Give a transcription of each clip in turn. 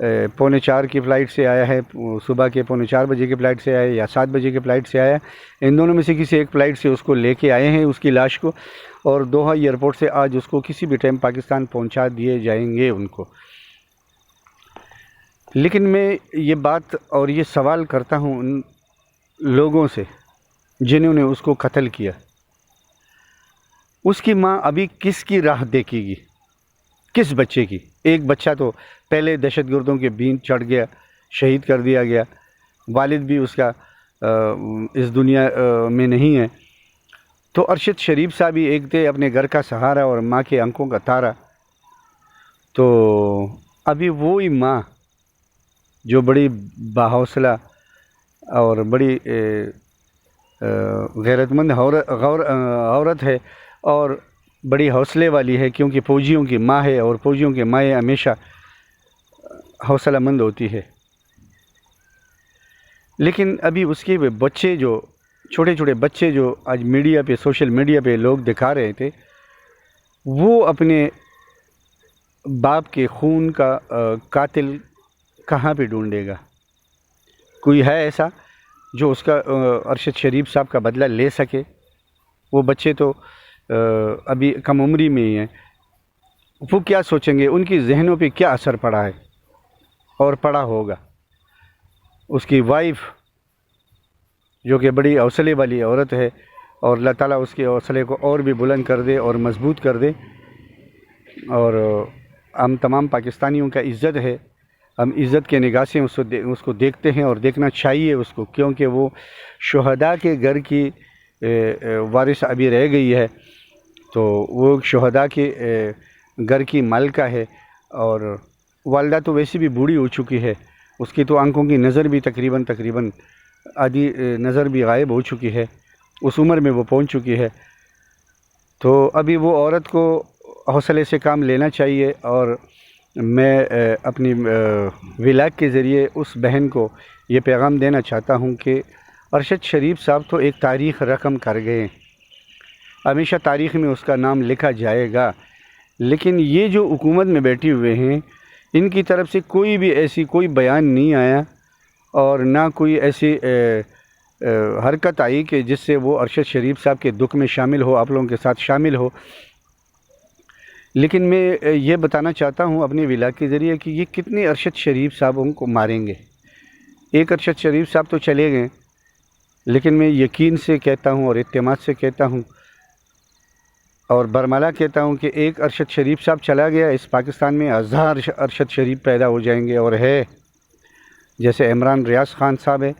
3:45 کی فلائٹ سے آیا ہے، صبح کے 3:45 بجے کی فلائٹ سے آیا ہے یا 7 بجے کی فلائٹ سے آیا ہے، ان دونوں میں سے کسی ایک فلائٹ سے اس کو لے کے آئے ہیں اس کی لاش کو، اور دوحہ ایئرپورٹ سے آج اس کو کسی بھی ٹائم پاکستان پہنچا دیے جائیں گے ان کو۔ لیکن میں یہ بات اور یہ سوال کرتا ہوں ان لوگوں سے جنہوں نے اس کو قتل کیا، اس کی ماں ابھی کس کی راہ دیکھے گی؟ کس بچے کی؟ ایک بچہ تو پہلے دہشت گردوں کے بین چڑھ گیا، شہید کر دیا گیا، والد بھی اس کا اس دنیا میں نہیں ہے۔ تو ارشد شریف صاحب بھی ایک تھے اپنے گھر کا سہارا اور ماں کے آنکھوں کا تارا، تو ابھی وہی ماں جو بڑی باحوصلہ اور بڑی غیرت مند عورت ہے اور بڑی حوصلے والی ہے، کیونکہ فوجیوں کی ماں ہے اور فوجیوں کی مائیں ہمیشہ حوصلہ مند ہوتی ہے۔ لیکن ابھی اس کے بچے جو چھوٹے چھوٹے بچے جو آج میڈیا پہ سوشل میڈیا پہ لوگ دکھا رہے تھے، وہ اپنے باپ کے خون کا قاتل کہاں پہ ڈھونڈے گا؟ کوئی ہے ایسا جو اس کا ارشد شریف صاحب کا بدلہ لے سکے؟ وہ بچے تو ابھی کم عمری میں ہی ہیں، وہ کیا سوچیں گے؟ ان کی ذہنوں پہ کیا اثر پڑا ہے اور پڑا ہوگا؟ اس کی وائف جو کہ بڑی حوصلے والی عورت ہے، اور اللہ تعالیٰ اس کے حوصلے کو اور بھی بلند کر دے اور مضبوط کر دے، اور ہم تمام پاکستانیوں کا عزت ہے، ہم عزت کے نگاہ سے اس کو دیکھتے ہیں اور دیکھنا چاہیے اس کو، کیونکہ وہ شہداء کے گھر کی وارث ابھی رہ گئی ہے، تو وہ شہداء کے گھر کی مالکہ ہے، اور والدہ تو ویسے بھی بوڑھی ہو چکی ہے، اس کی تو آنکھوں کی نظر بھی تقریباً آدھی نظر بھی غائب ہو چکی ہے، اس عمر میں وہ پہنچ چکی ہے۔ تو ابھی وہ عورت کو حوصلے سے کام لینا چاہیے، اور میں اپنی ولاگ کے ذریعے اس بہن کو یہ پیغام دینا چاہتا ہوں کہ ارشد شریف صاحب تو ایک تاریخ رقم کر گئے، ہمیشہ تاریخ میں اس کا نام لکھا جائے گا، لیکن یہ جو حکومت میں بیٹھے ہوئے ہیں ان کی طرف سے کوئی بیان نہیں آیا، اور نہ کوئی ایسی حرکت آئی کہ جس سے وہ ارشد شریف صاحب کے دکھ میں شامل ہو، آپ لوگوں کے ساتھ شامل ہو۔ لیکن میں یہ بتانا چاہتا ہوں اپنے ولاگ کے ذریعے کہ یہ کتنے ارشد شریف صاحبوں کو ماریں گے؟ ایک ارشد شریف صاحب تو چلے گئے، لیکن میں یقین سے کہتا ہوں اور اعتماد سے کہتا ہوں اور برملا کہتا ہوں کہ ایک ارشد شریف صاحب چلا گیا، اس پاکستان میں ہزار ارشد شریف پیدا ہو جائیں گے، اور ہے جیسے عمران ریاض خان صاحب ہے،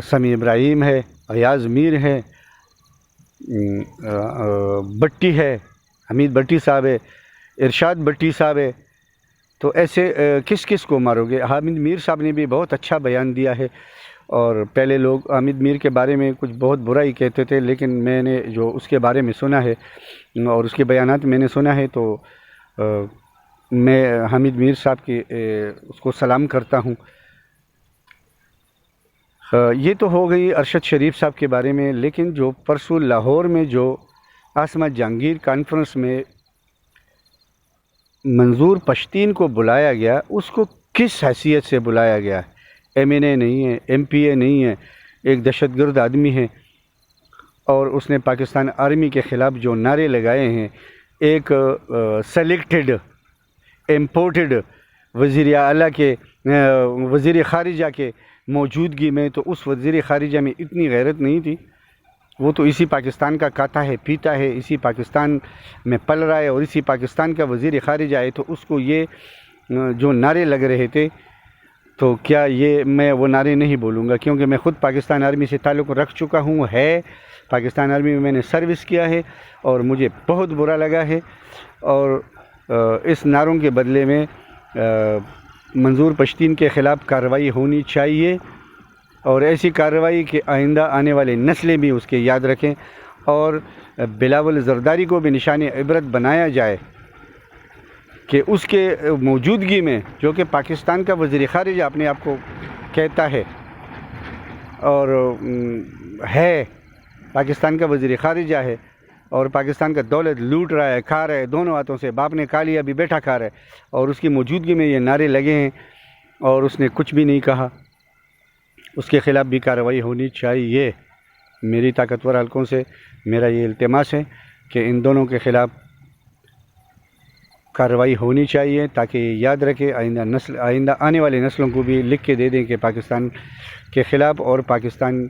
سمیع ابراہیم ہے، ایاز میر ہے، بٹی ہے، حمید بٹی صاحب ہے، ارشاد بٹی صاحب ہے، تو ایسے کس کس کو مارو گے؟ حامد میر صاحب نے بھی بہت اچھا بیان دیا ہے، اور پہلے لوگ حامد میر کے بارے میں کچھ بہت برا ہی کہتے تھے، لیکن میں نے جو اس کے بارے میں سنا ہے اور اس کے بیانات میں نے سنا ہے، تو میں حامد میر صاحب کی اس کو سلام کرتا ہوں۔ یہ تو ہو گئی ارشد شریف صاحب کے بارے میں، لیکن جو پرسوں لاہور میں جو عاصمہ جہانگیر کانفرنس میں منظور پشتین کو بلایا گیا، اس کو کس حیثیت سے بلایا گیا؟ ایم این اے نہیں ہے، ایم پی اے نہیں ہے، ایک دہشت گرد آدمی ہے، اور اس نے پاکستان آرمی کے خلاف جو نعرے لگائے ہیں، ایک سلیکٹڈ امپورٹڈ وزیر اعلیٰ کے وزیر خارجہ کے موجودگی میں، تو اس وزیر خارجہ میں اتنی غیرت نہیں تھی، وہ تو اسی پاکستان کا کھاتا ہے پیتا ہے، اسی پاکستان میں پل رہا ہے اور اسی پاکستان کا وزیر خارجہ ہے، تو اس کو یہ جو نعرے لگ رہے تھے، تو کیا یہ میں وہ نعرے نہیں بولوں گا، کیونکہ میں خود پاکستان آرمی سے تعلق رکھ چکا ہوں، پاکستان آرمی میں نے سروس کیا ہے، اور مجھے بہت برا لگا ہے، اور اس نعروں کے بدلے میں منظور پشتین کے خلاف کارروائی ہونی چاہیے، اور ایسی کارروائی کہ آئندہ آنے والے نسلیں بھی اس کے یاد رکھیں، اور بلاول زرداری کو بھی نشان عبرت بنایا جائے کہ اس کے موجودگی میں، جو کہ پاکستان کا وزیر خارجہ اپنے آپ کو کہتا ہے اور ہے پاکستان کا وزیر خارجہ ہے، اور پاکستان کا دولت لوٹ رہا ہے، کھا رہا ہے دونوں ہاتھوں سے، باپ نے کھا لیا ابھی بیٹھا کھا رہا ہے، اور اس کی موجودگی میں یہ نعرے لگے ہیں اور اس نے کچھ بھی نہیں کہا۔ اس کے خلاف بھی کارروائی ہونی چاہیے۔ میری طاقتور حلقوں سے میرا یہ التماس ہے کہ ان دونوں کے خلاف کارروائی ہونی چاہیے، تاکہ یہ یاد رکھے، آئندہ آنے والی نسلوں کو بھی لکھ کے دے دیں کہ پاکستان کے خلاف اور پاکستان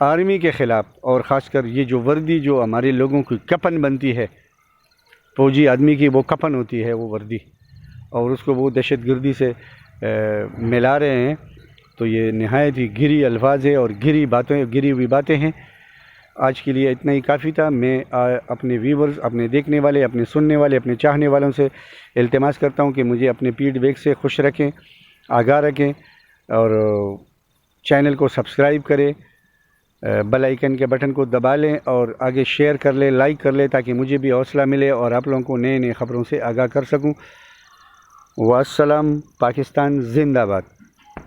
آرمی کے خلاف، اور خاص کر یہ جو وردی جو ہمارے لوگوں کی کفن بنتی ہے، فوجی آدمی کی وہ کفن ہوتی ہے وہ وردی، اور اس کو وہ دہشت گردی سے ملا رہے ہیں، تو یہ نہایت ہی گری الفاظ ہے اور گری ہوئی باتیں ہیں۔ آج کے لیے اتنا ہی کافی تھا۔ میں اپنے ویورز، اپنے دیکھنے والے، اپنے سننے والے، اپنے چاہنے والوں سے التماس کرتا ہوں کہ مجھے اپنے فیڈ بیک سے خوش رکھیں، آگاہ رکھیں، اور چینل کو سبسکرائب کریں، بیل آئیکن کے بٹن کو دبا لیں اور آگے شیئر کر لیں، لائک کر لیں، تاکہ مجھے بھی حوصلہ ملے اور آپ لوگوں کو نئے خبروں سے آگاہ کر سکوں۔ والسلام، پاکستان زندہ باد۔